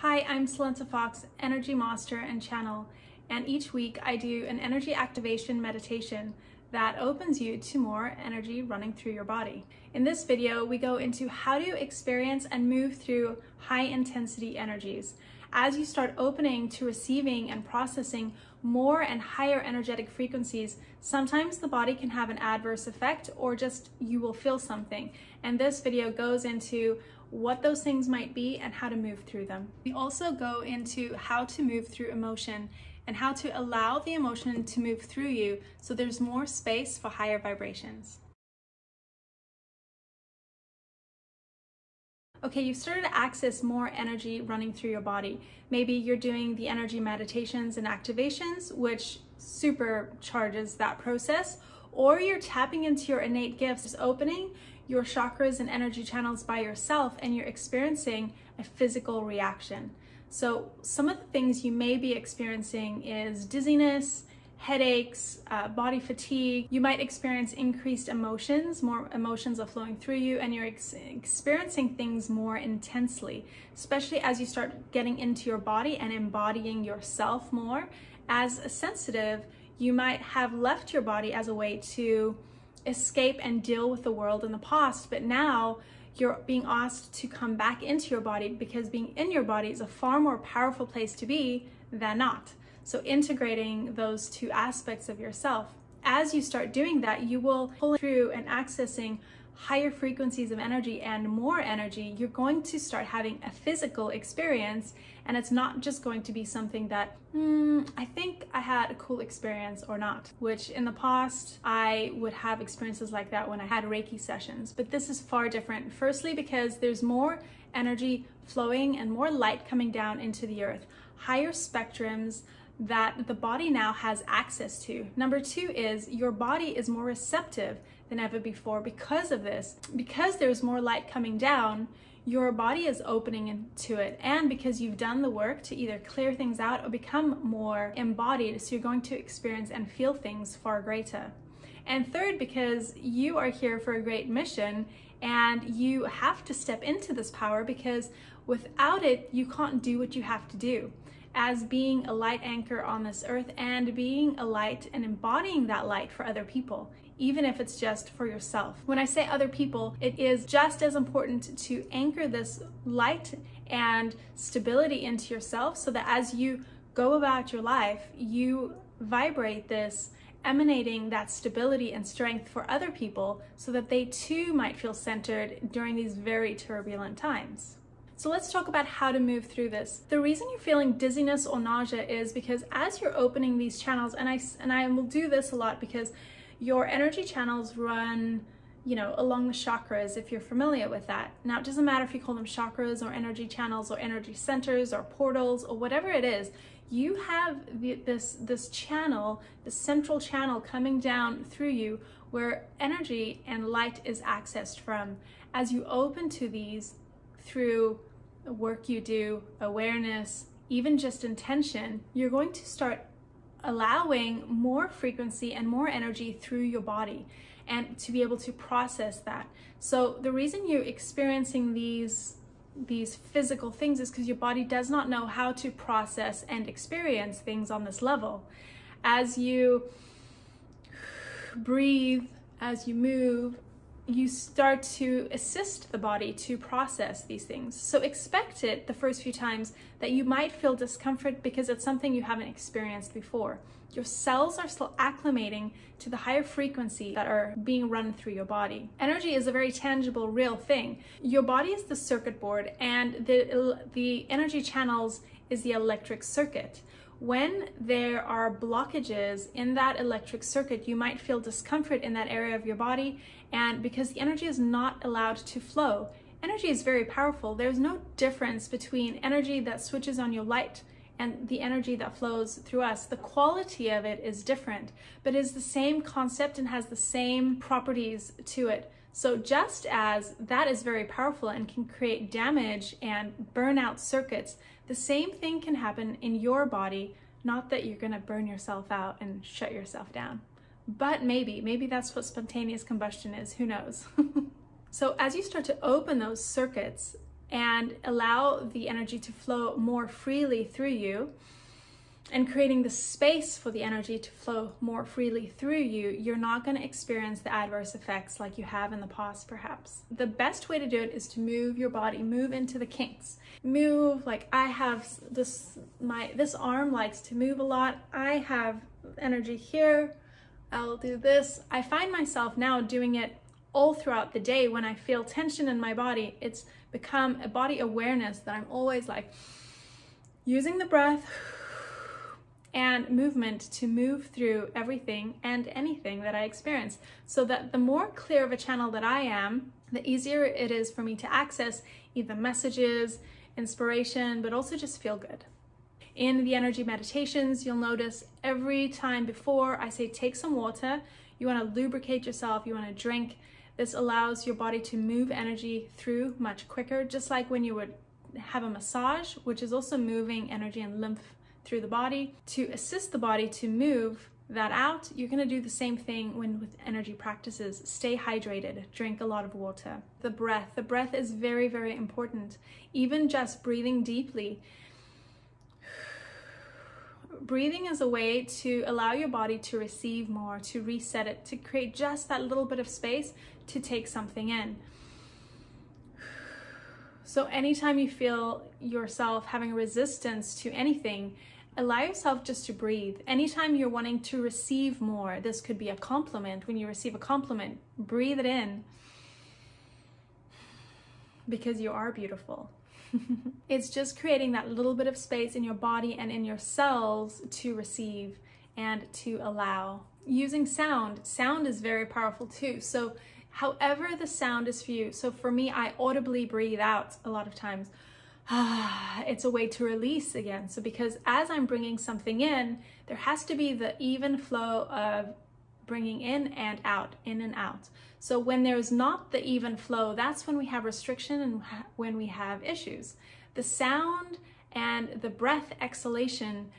Hi, I'm Salenta Fox, Energy Master and Channel, and each week I do an energy activation meditation that opens you to more energy running through your body. In this video, we go into how to experience and move through high intensity energies. As you start opening to receiving and processing more and higher energetic frequencies, sometimes the body can have an adverse effect or just you will feel something. And this video goes into what those things might be and how to move through them. We also go into how to move through emotion and how to allow the emotion to move through you so there's more space for higher vibrations. Okay, you've started to access more energy running through your body. Maybe you're doing the energy meditations and activations, which supercharges that process, or you're tapping into your innate gifts, opening your chakras and energy channels by yourself, and you're experiencing a physical reaction. So some of the things you may be experiencing is dizziness, headaches, body fatigue. You might experience increased emotions, more emotions are flowing through you, and you're experiencing things more intensely, especially as you start getting into your body and embodying yourself more. As a sensitive, you might have left your body as a way to escape and deal with the world in the past, but now you're being asked to come back into your body because being in your body is a far more powerful place to be than not. So integrating those two aspects of yourself. As you start doing that, you will pull through and accessing higher frequencies of energy and more energy. You're going to start having a physical experience, and it's not just going to be something that, I think I had a cool experience or not, which in the past, I would have experiences like that when I had Reiki sessions, but this is far different. Firstly, because there's more energy flowing and more light coming down into the earth, higher spectrums that the body now has access to. Number two is your body is more receptive than ever before because of this. Because there's more light coming down, your body is opening into it, and because you've done the work to either clear things out or become more embodied, so you're going to experience and feel things far greater. And third, because you are here for a great mission and you have to step into this power, because without it, you can't do what you have to do. As being a light anchor on this earth and being a light and embodying that light for other people, even if it's just for yourself. When I say other people, it is just as important to anchor this light and stability into yourself so that as you go about your life, you vibrate this, emanating that stability and strength for other people so that they too might feel centered during these very turbulent times. So let's talk about how to move through this. The reason you're feeling dizziness or nausea is because as you're opening these channels, and I will do this a lot because your energy channels run, along the chakras, if you're familiar with that. Now, it doesn't matter if you call them chakras or energy channels or energy centers or portals or whatever it is, you have this channel, the central channel coming down through you where energy and light is accessed from. As you open to these through the work you do, awareness, even just intention, you're going to start allowing more frequency and more energy through your body and to be able to process that. So the reason you're experiencing these physical things is because your body does not know how to process and experience things on this level. As you breathe, as you move, you start to assist the body to process these things. So expect it the first few times that you might feel discomfort because it's something you haven't experienced before. Your cells are still acclimating to the higher frequency that are being run through your body. Energy is a very tangible, real thing. Your body is the circuit board, and the energy channels is the electric circuit. When there are blockages in that electric circuit, you might feel discomfort in that area of your body, and because the energy is not allowed to flow. Energy is very powerful. There's no difference between energy that switches on your light and the energy that flows through us. The quality of it is different, but is the same concept and has the same properties to it. So just as that is very powerful and can create damage and burn out circuits, the same thing can happen in your body. Not that you're gonna burn yourself out and shut yourself down, but maybe that's what spontaneous combustion is, who knows? So as you start to open those circuits, and allow the energy to flow more freely through you, and creating the space for the energy to flow more freely through you, you're not going to experience the adverse effects like you have in the past, perhaps. The best way to do it is to move your body, move into the kinks. Move, like I have this arm likes to move a lot. I have energy here. I'll do this. I find myself now doing it all throughout the day. When I feel tension in my body, it's become a body awareness that I'm always like using the breath and movement to move through everything and anything that I experience, so that the more clear of a channel that I am, the easier it is for me to access either messages, inspiration, but also just feel good. In the energy meditations, you'll notice every time before I say take some water, you want to lubricate yourself, you want to drink. This allows your body to move energy through much quicker, just like when you would have a massage, which is also moving energy and lymph through the body. To assist the body to move that out, you're going to do the same thing with energy practices. Stay hydrated, drink a lot of water. The breath is very, very important. Even just breathing deeply. Breathing is a way to allow your body to receive more, to reset it, to create just that little bit of space to take something in. So anytime you feel yourself having resistance to anything, allow yourself just to breathe. Anytime you're wanting to receive more, this could be a compliment. When you receive a compliment, breathe it in, because you are beautiful. It's just creating that little bit of space in your body and in your cells to receive and to allow. Using sound is very powerful too. So however the sound is for you. So for me, I audibly breathe out a lot of times. It's a way to release again. So because as I'm bringing something in, there has to be the even flow of bringing in and out, in and out. So when there's not the even flow, that's when we have restriction and when we have issues. The sound and the breath exhalation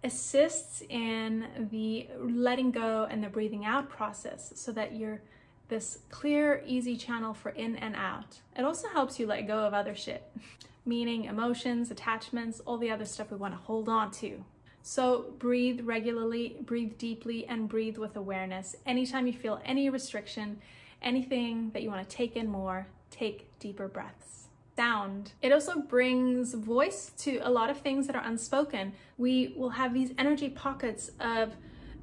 assists in the letting go and the breathing out process, so that you're this clear, easy channel for in and out. It also helps you let go of other shit, meaning emotions, attachments, all the other stuff we want to hold on to. So breathe regularly, breathe deeply, and breathe with awareness. Anytime you feel any restriction, anything that you want to take in more, take deeper breaths. Sound. It also brings voice to a lot of things that are unspoken. We will have these energy pockets of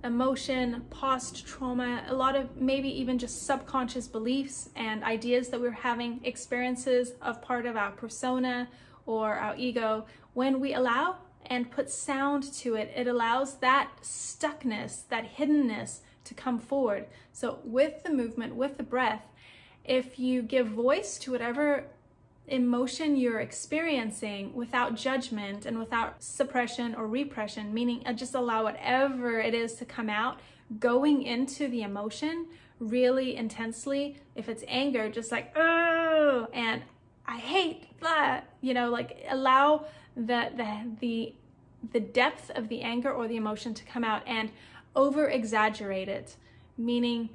emotion, past trauma, a lot of maybe even just subconscious beliefs and ideas that we're having, experiences of part of our persona or our ego. When we allow and put sound to it, it allows that stuckness, that hiddenness to come forward. So with the movement, with the breath, if you give voice to whatever emotion you're experiencing without judgment and without suppression or repression, meaning just allow whatever it is to come out, going into the emotion really intensely. If it's anger, just like, oh, and I hate that, you know, like allow the depth of the anger or the emotion to come out, and over exaggerate it, meaning,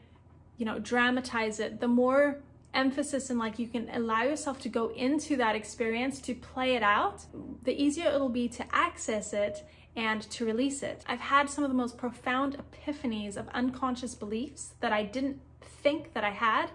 you know, dramatize it. The more emphasis and like you can allow yourself to go into that experience, to play it out, the easier it'll be to access it and to release it. I've had some of the most profound epiphanies of unconscious beliefs that I didn't think that I had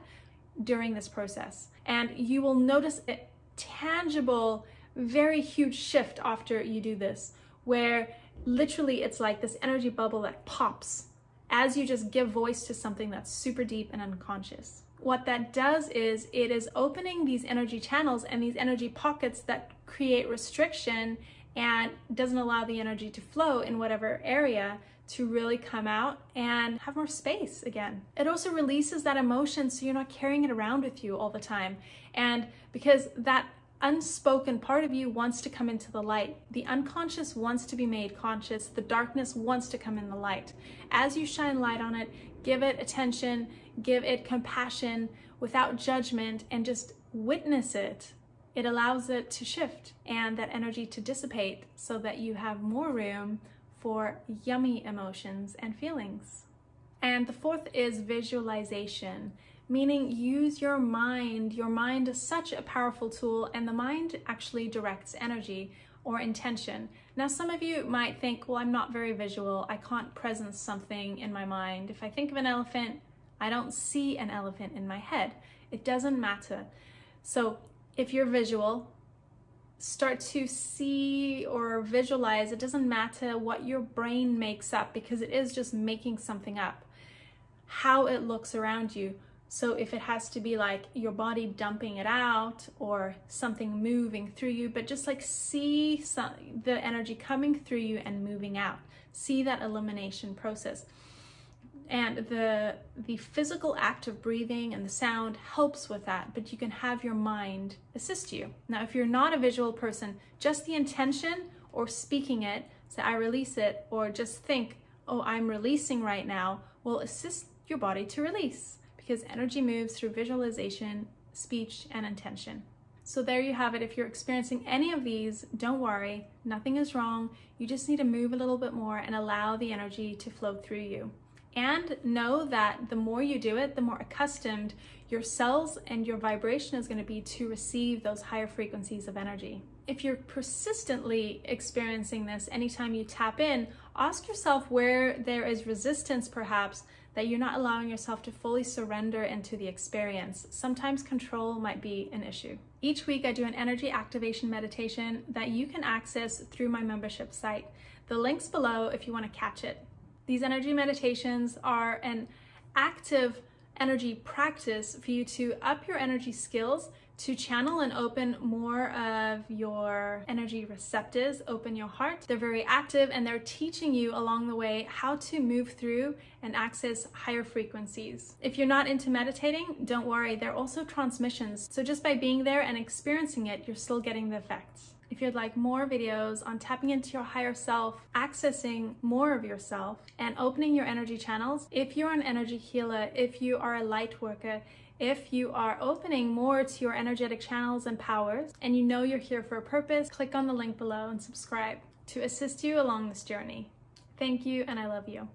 during this process. And you will notice a tangible, very huge shift after you do this, where literally it's like this energy bubble that pops as you just give voice to something that's super deep and unconscious. What that does is it is opening these energy channels and these energy pockets that create restriction and doesn't allow the energy to flow in whatever area to really come out and have more space again. It also releases that emotion so you're not carrying it around with you all the time. And because that unspoken part of you wants to come into the light. The unconscious wants to be made conscious. The darkness wants to come in the light. As you shine light on it, give it attention, give it compassion without judgment, and just witness it. It allows it to shift and that energy to dissipate so that you have more room for yummy emotions and feelings. And the fourth is visualization, meaning use your mind. Your mind is such a powerful tool, and the mind actually directs energy or intention. Now, some of you might think, well, I'm not very visual. I can't presence something in my mind. If I think of an elephant, I don't see an elephant in my head. It doesn't matter. So if you're visual, start to see or visualize. It doesn't matter what your brain makes up, because it is just making something up. How it looks around you. So if it has to be like your body dumping it out or something moving through you, but just like see the energy coming through you and moving out. See that elimination process. And the physical act of breathing and the sound helps with that, but you can have your mind assist you. Now, if you're not a visual person, just the intention or speaking it, say I release it, or just think, oh, I'm releasing right now, will assist your body to release, because energy moves through visualization, speech, and intention. So there you have it. If you're experiencing any of these, don't worry, nothing is wrong. You just need to move a little bit more and allow the energy to flow through you. And know that the more you do it, the more accustomed your cells and your vibration is going to be to receive those higher frequencies of energy. If you're persistently experiencing this, anytime you tap in, ask yourself where there is resistance, perhaps, that you're not allowing yourself to fully surrender into the experience. Sometimes control might be an issue. Each week I do an energy activation meditation that you can access through my membership site. The link's below if you want to catch it. These energy meditations are an active energy practice for you to up your energy skills, to channel and open more of your energy receptors, open your heart. They're very active, and they're teaching you along the way how to move through and access higher frequencies. If you're not into meditating, don't worry, they're also transmissions. So just by being there and experiencing it, you're still getting the effects. If you'd like more videos on tapping into your higher self, accessing more of yourself, and opening your energy channels, if you're an energy healer, if you are a light worker, if you are opening more to your energetic channels and powers, and you know you're here for a purpose, click on the link below and subscribe to assist you along this journey. Thank you, and I love you.